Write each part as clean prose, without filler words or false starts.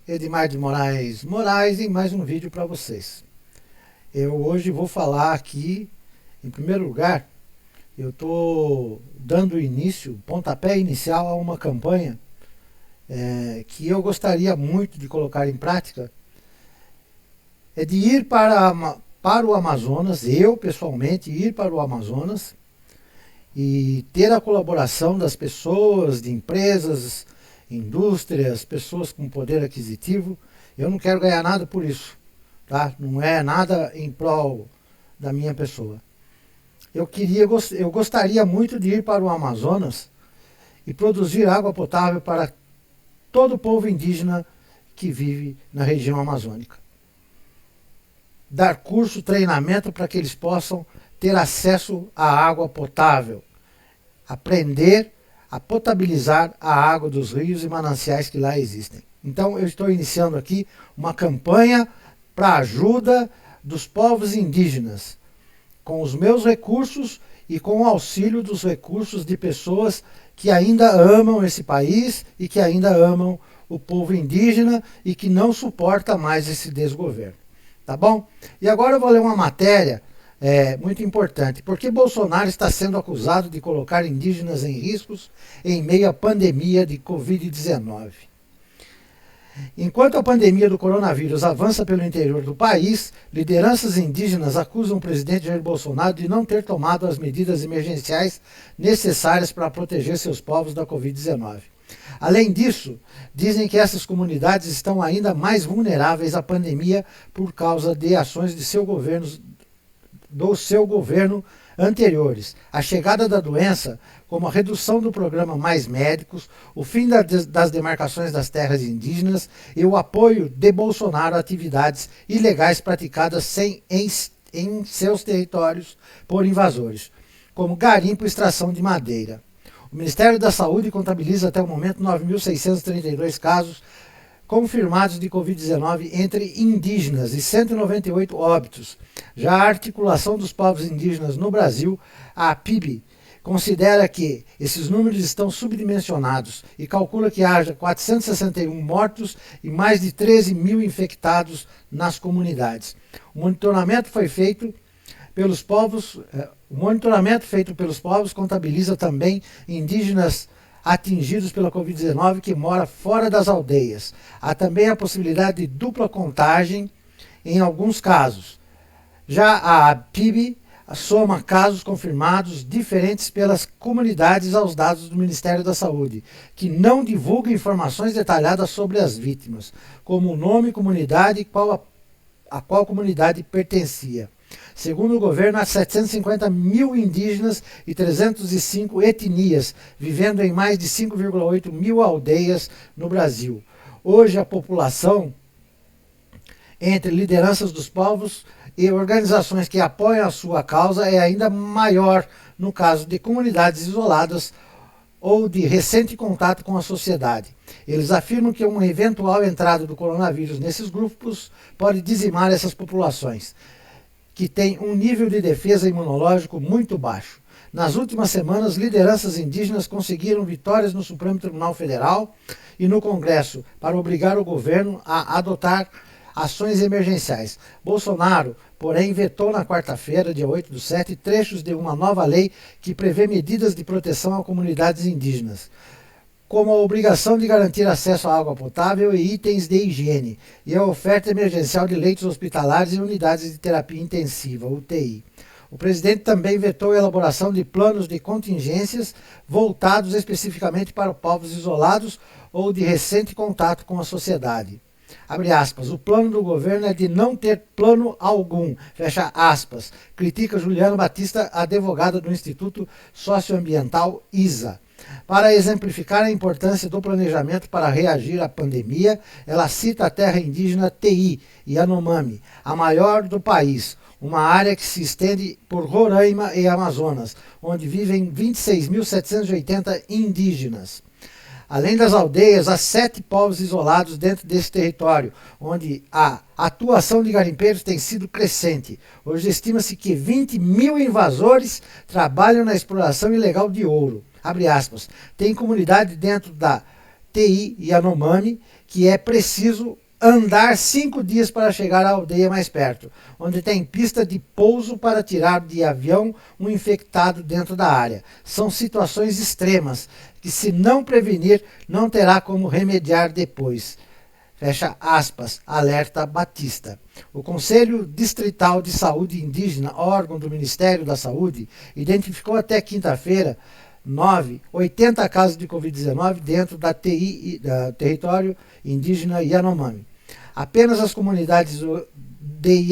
Edmar de Moraes em mais um vídeo para vocês. Eu hoje vou falar aqui, em primeiro lugar, eu estou dando início, pontapé inicial a uma campanha que eu gostaria muito de colocar em prática, é de ir para o Amazonas, eu pessoalmente ir para o Amazonas e ter a colaboração das pessoas, de empresas, indústrias, pessoas com poder aquisitivo. Eu não quero ganhar nada por isso, tá? Não é nada em prol da minha pessoa. Eu gostaria muito de ir para o Amazonas e produzir água potável para todo o povo indígena que vive na região amazônica. Dar curso, treinamento para que eles possam ter acesso à água potável, aprender a potabilizar a água dos rios e mananciais que lá existem. Então eu estou iniciando aqui uma campanha para ajuda dos povos indígenas, com os meus recursos e com o auxílio dos recursos de pessoas que ainda amam esse país e que ainda amam o povo indígena e que não suporta mais esse desgoverno. Tá bom? E agora eu vou ler uma matéria muito importante. Por que Bolsonaro está sendo acusado de colocar indígenas em riscos em meio à pandemia de Covid-19? Enquanto a pandemia do coronavírus avança pelo interior do país, lideranças indígenas acusam o presidente Jair Bolsonaro de não ter tomado as medidas emergenciais necessárias para proteger seus povos da Covid-19. Além disso, dizem que essas comunidades estão ainda mais vulneráveis à pandemia por causa de ações do seu governo anteriores. A chegada da doença, como a redução do programa Mais Médicos, o fim das demarcações das terras indígenas e o apoio de Bolsonaro a atividades ilegais praticadas em seus territórios por invasores, como garimpo e extração de madeira. O Ministério da Saúde contabiliza até o momento 9.632 casos confirmados de Covid-19 entre indígenas e 198 óbitos. Já a Articulação dos Povos Indígenas no Brasil, a APIB, considera que esses números estão subdimensionados e calcula que haja 461 mortos e mais de 13 mil infectados nas comunidades. O monitoramento feito pelos povos contabiliza também indígenas atingidos pela Covid-19 que moram fora das aldeias. Há também a possibilidade de dupla contagem em alguns casos. Já a PIB soma casos confirmados diferentes pelas comunidades aos dados do Ministério da Saúde, que não divulga informações detalhadas sobre as vítimas, como o nome, comunidade e a qual comunidade pertencia. Segundo o governo, há 750 mil indígenas e 305 etnias, vivendo em mais de 5,8 mil aldeias no Brasil. Hoje, a população, entre lideranças dos povos e organizações que apoiam a sua causa, é ainda maior no caso de comunidades isoladas ou de recente contato com a sociedade. Eles afirmam que uma eventual entrada do coronavírus nesses grupos pode dizimar essas populações, que tem um nível de defesa imunológico muito baixo. Nas últimas semanas, lideranças indígenas conseguiram vitórias no Supremo Tribunal Federal e no Congresso para obrigar o governo a adotar ações emergenciais. Bolsonaro, porém, vetou na quarta-feira, dia 8/7, trechos de uma nova lei que prevê medidas de proteção a comunidades indígenas, como a obrigação de garantir acesso à água potável e itens de higiene, e a oferta emergencial de leitos hospitalares e unidades de terapia intensiva, UTI. O presidente também vetou a elaboração de planos de contingências voltados especificamente para povos isolados ou de recente contato com a sociedade. Abre aspas, o plano do governo é de não ter plano algum, fecha aspas, critica Juliana Batista, advogada do Instituto Socioambiental ISA. Para exemplificar a importância do planejamento para reagir à pandemia, ela cita a terra indígena TI, Yanomami, a maior do país, uma área que se estende por Roraima e Amazonas, onde vivem 26.780 indígenas. Além das aldeias, há 7 povos isolados dentro desse território, onde a atuação de garimpeiros tem sido crescente. Hoje estima-se que 20 mil invasores trabalham na exploração ilegal de ouro. Abre aspas, tem comunidade dentro da TI Yanomami, que é preciso andar 5 dias para chegar à aldeia mais perto, onde tem pista de pouso para tirar de avião um infectado dentro da área. São situações extremas que, se não prevenir, não terá como remediar depois. Fecha aspas, alerta Batista. O Conselho Distrital de Saúde Indígena, órgão do Ministério da Saúde, identificou até quinta-feira 80 casos de Covid-19 dentro da território indígena Yanomami. Apenas as comunidades de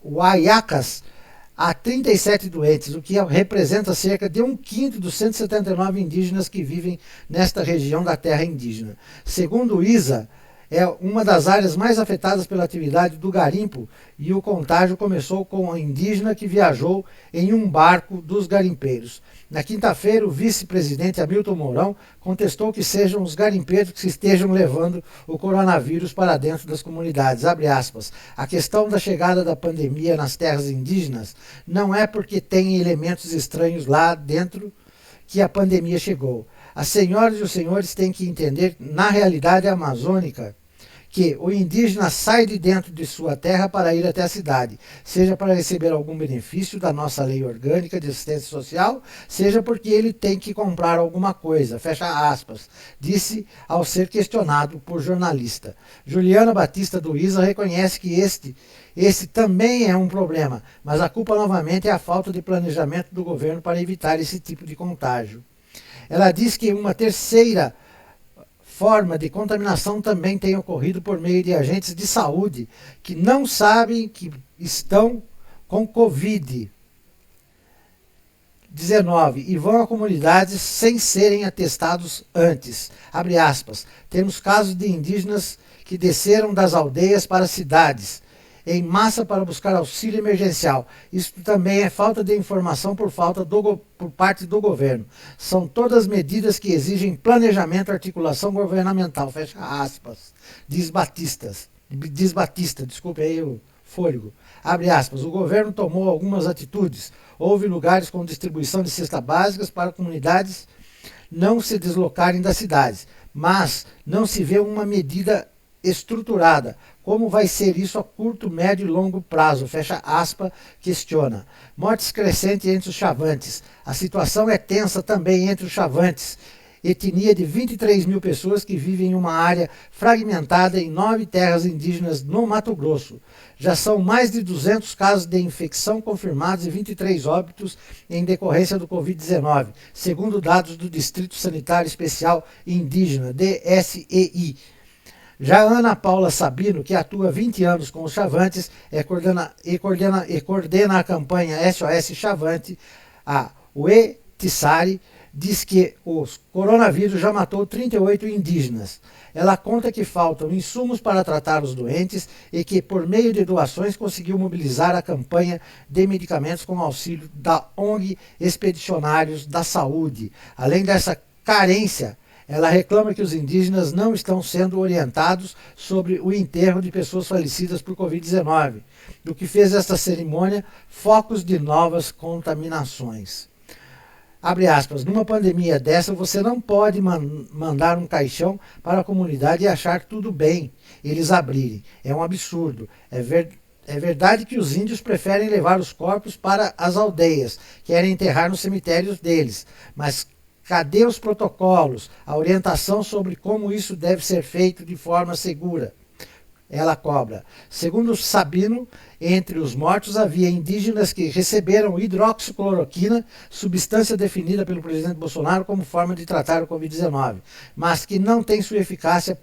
Guaiacas há 37 doentes, o que representa cerca de 1/5 dos 179 indígenas que vivem nesta região da terra indígena. Segundo o ISA, é uma das áreas mais afetadas pela atividade do garimpo e o contágio começou com a indígena que viajou em um barco dos garimpeiros. Na quinta-feira, o vice-presidente Hamilton Mourão contestou que sejam os garimpeiros que estejam levando o coronavírus para dentro das comunidades. Abre aspas. A questão da chegada da pandemia nas terras indígenas não é porque tem elementos estranhos lá dentro que a pandemia chegou. As senhoras e os senhores têm que entender, na realidade amazônica, que o indígena sai de dentro de sua terra para ir até a cidade, seja para receber algum benefício da nossa lei orgânica de assistência social, seja porque ele tem que comprar alguma coisa, fecha aspas, disse ao ser questionado por jornalista. Juliana Batista do ISA reconhece que esse também é um problema, mas a culpa novamente é a falta de planejamento do governo para evitar esse tipo de contágio. Ela diz que uma terceira forma de contaminação também tem ocorrido por meio de agentes de saúde que não sabem que estão com Covid-19 e vão a comunidades sem serem atestados antes. Abre aspas. Temos casos de indígenas que desceram das aldeias para as cidades em massa para buscar auxílio emergencial. Isso também é falta de informação por parte do governo. São todas medidas que exigem planejamento e articulação governamental. Fecha aspas. Diz Batista, desculpe aí o fôlego. Abre aspas. O governo tomou algumas atitudes. Houve lugares com distribuição de cestas básicas para comunidades não se deslocarem das cidades, mas não se vê uma medida estruturada. Como vai ser isso a curto, médio e longo prazo? Fecha aspas, questiona. Mortes crescentes entre os Chavantes. A situação é tensa também entre os Chavantes, etnia de 23 mil pessoas que vivem em uma área fragmentada em 9 terras indígenas no Mato Grosso. Já são mais de 200 casos de infecção confirmados e 23 óbitos em decorrência do Covid-19, segundo dados do Distrito Sanitário Especial Indígena, DSEI. Já Ana Paula Sabino, que atua há 20 anos com os Chavantes, coordena a campanha SOS Chavante, a Uetissari, diz que o coronavírus já matou 38 indígenas. Ela conta que faltam insumos para tratar os doentes e que, por meio de doações, conseguiu mobilizar a campanha de medicamentos com auxílio da ONG Expedicionários da Saúde. Além dessa carência, ela reclama que os indígenas não estão sendo orientados sobre o enterro de pessoas falecidas por Covid-19, do que fez esta cerimônia focos de novas contaminações. Abre aspas, numa pandemia dessa você não pode mandar um caixão para a comunidade e achar tudo bem eles abrirem. É um absurdo. É verdade que os índios preferem levar os corpos para as aldeias, querem enterrar nos cemitérios deles, mas cadê os protocolos, a orientação sobre como isso deve ser feito de forma segura? Ela cobra. Segundo Sabino, entre os mortos havia indígenas que receberam hidroxicloroquina, substância definida pelo presidente Bolsonaro como forma de tratar o Covid-19, mas que não tem sua eficácia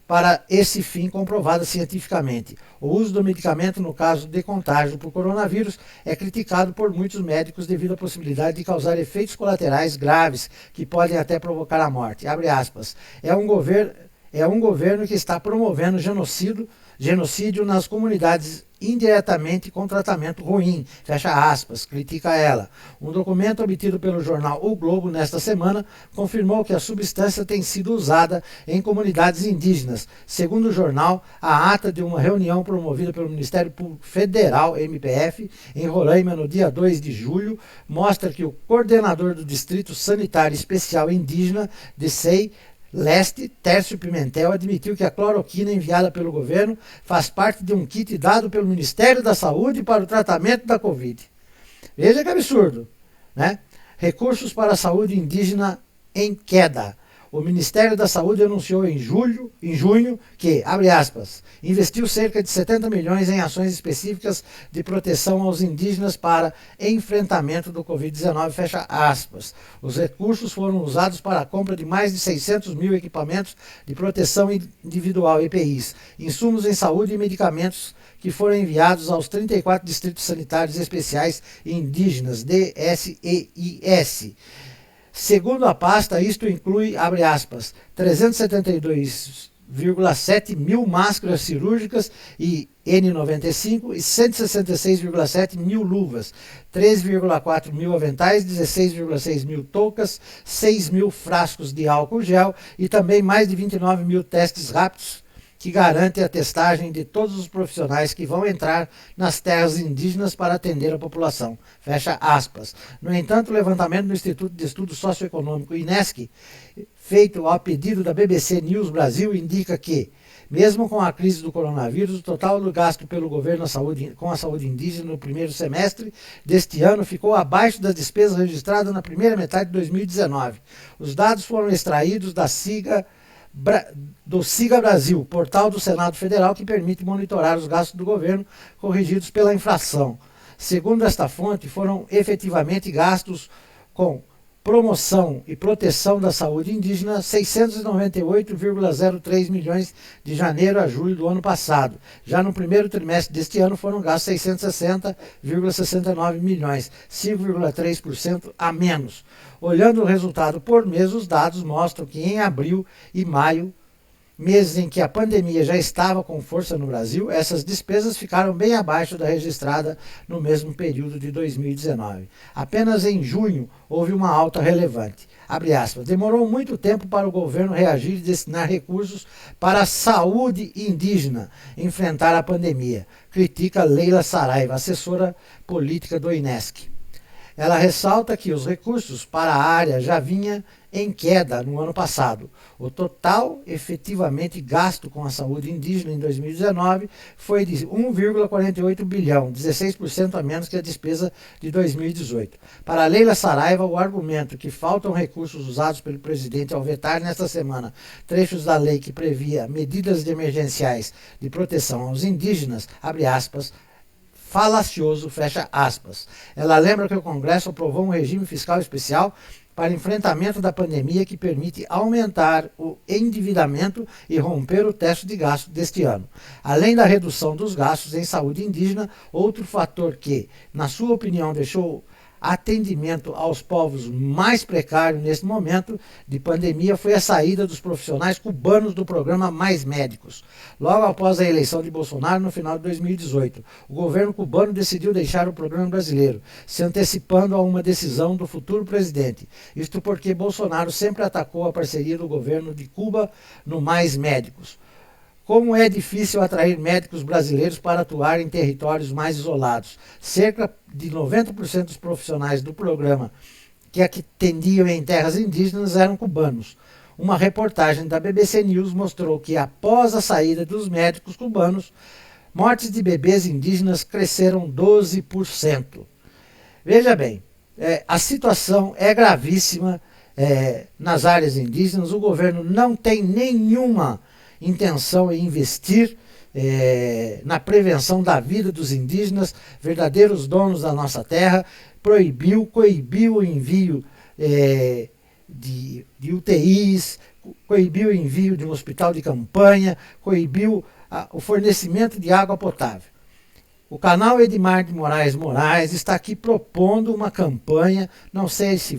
para esse fim comprovada cientificamente. O uso do medicamento no caso de contágio por coronavírus é criticado por muitos médicos devido à possibilidade de causar efeitos colaterais graves que podem até provocar a morte. Abre aspas. É um governo que está promovendo genocídio nas comunidades indiretamente com tratamento ruim, fecha aspas, critica ela. Um documento obtido pelo jornal O Globo nesta semana confirmou que a substância tem sido usada em comunidades indígenas. Segundo o jornal, a ata de uma reunião promovida pelo Ministério Público Federal, MPF, em Roraima no dia 2 de julho, mostra que o coordenador do Distrito Sanitário Especial Indígena, DSEI, Leste, Tércio Pimentel, admitiu que a cloroquina enviada pelo governo faz parte de um kit dado pelo Ministério da Saúde para o tratamento da Covid. Veja que absurdo, né? Recursos para a saúde indígena em queda. O Ministério da Saúde anunciou em junho que, abre aspas, investiu cerca de 70 milhões em ações específicas de proteção aos indígenas para enfrentamento do Covid-19, fecha aspas. Os recursos foram usados para a compra de mais de 600 mil equipamentos de proteção individual, EPIs, insumos em saúde e medicamentos que foram enviados aos 34 distritos sanitários especiais indígenas, DSEIS. Segundo a pasta, isto inclui, abre aspas, 372,7 mil máscaras cirúrgicas e N95 e 166,7 mil luvas, 3,4 mil aventais, 16,6 mil toucas, 6 mil frascos de álcool gel e também mais de 29 mil testes rápidos que garantem a testagem de todos os profissionais que vão entrar nas terras indígenas para atender a população. Fecha aspas. No entanto, o levantamento do Instituto de Estudo Socioeconômico, INESC, feito ao pedido da BBC News Brasil, indica que, mesmo com a crise do coronavírus, o total do gasto pelo governo com a saúde indígena no primeiro semestre deste ano ficou abaixo das despesas registradas na primeira metade de 2019. Os dados foram extraídos do Siga Brasil, portal do Senado Federal que permite monitorar os gastos do governo corrigidos pela inflação. Segundo esta fonte, foram efetivamente gastos com promoção e proteção da saúde indígena 698,03 milhões de janeiro a julho do ano passado. Já no primeiro trimestre deste ano foram gastos 660,69 milhões, 5,3% a menos. Olhando o resultado por mês, os dados mostram que em abril e maio, meses em que a pandemia já estava com força no Brasil, essas despesas ficaram bem abaixo da registrada no mesmo período de 2019. Apenas em junho houve uma alta relevante. Abre aspas, demorou muito tempo para o governo reagir e destinar recursos para a saúde indígena enfrentar a pandemia, critica Leila Saraiva, assessora política do INESC. Ela ressalta que os recursos para a área já vinham em queda no ano passado. O total efetivamente gasto com a saúde indígena em 2019 foi de 1,48 bilhão, 16% a menos que a despesa de 2018. Para Leila Saraiva, o argumento que faltam recursos usados pelo presidente ao vetar nesta semana trechos da lei que previa medidas emergenciais de proteção aos indígenas, abre aspas, falacioso, fecha aspas. Ela lembra que o Congresso aprovou um regime fiscal especial para enfrentamento da pandemia que permite aumentar o endividamento e romper o teto de gasto deste ano. Além da redução dos gastos em saúde indígena, outro fator que, na sua opinião, deixou atendimento aos povos mais precários neste momento de pandemia foi a saída dos profissionais cubanos do programa Mais Médicos. Logo após a eleição de Bolsonaro no final de 2018, o governo cubano decidiu deixar o programa brasileiro, se antecipando a uma decisão do futuro presidente. Isto porque Bolsonaro sempre atacou a parceria do governo de Cuba no Mais Médicos. Como é difícil atrair médicos brasileiros para atuar em territórios mais isolados. Cerca de 90% dos profissionais do programa que atendiam em terras indígenas eram cubanos. Uma reportagem da BBC News mostrou que após a saída dos médicos cubanos, mortes de bebês indígenas cresceram 12%. Veja bem, a situação é gravíssima nas áreas indígenas. O governo não tem nenhuma intenção em investir na prevenção da vida dos indígenas, verdadeiros donos da nossa terra, coibiu o envio de UTIs, coibiu o envio de um hospital de campanha, coibiu o fornecimento de água potável. O canal Edmar de Moraes está aqui propondo uma campanha, não sei se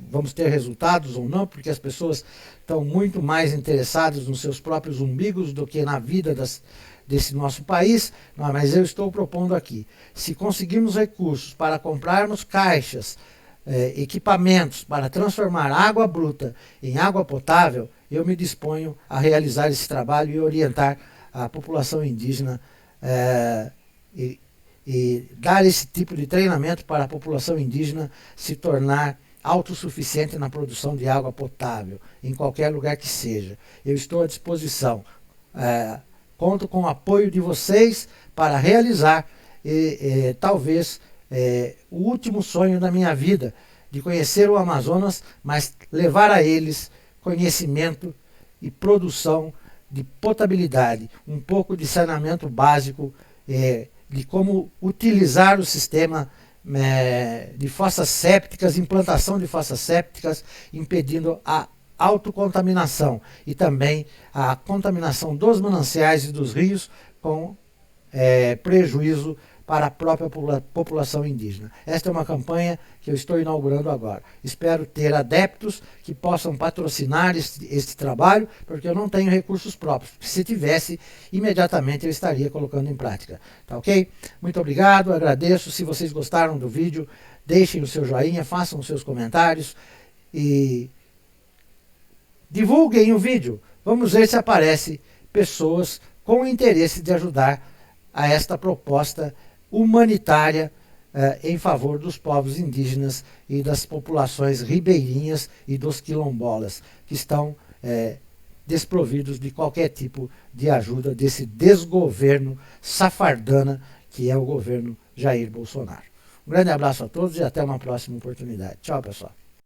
vamos ter resultados ou não, porque as pessoas estão muito mais interessadas nos seus próprios umbigos do que na vida desse nosso país, mas eu estou propondo aqui, se conseguirmos recursos para comprarmos caixas, equipamentos para transformar água bruta em água potável, eu me disponho a realizar esse trabalho e orientar a população indígena e dar esse tipo de treinamento para a população indígena se tornar autossuficiente na produção de água potável, em qualquer lugar que seja. Eu estou à disposição. Conto com o apoio de vocês para realizar talvez o último sonho da minha vida, de conhecer o Amazonas, mas levar a eles conhecimento e produção de potabilidade, um pouco de saneamento básico, de como utilizar o sistema de fossas sépticas, implantação de fossas sépticas, impedindo a autocontaminação e também a contaminação dos mananciais e dos rios com prejuízo para a própria população indígena. Esta é uma campanha que eu estou inaugurando agora. Espero ter adeptos que possam patrocinar este trabalho, porque eu não tenho recursos próprios. Se tivesse, imediatamente eu estaria colocando em prática. Tá ok? Muito obrigado, agradeço. Se vocês gostaram do vídeo, deixem o seu joinha, façam os seus comentários e divulguem o vídeo. Vamos ver se aparece pessoas com interesse de ajudar a esta proposta humanitária em favor dos povos indígenas e das populações ribeirinhas e dos quilombolas, que estão desprovidos de qualquer tipo de ajuda desse desgoverno safardana que é o governo Jair Bolsonaro. Um grande abraço a todos e até uma próxima oportunidade. Tchau, pessoal.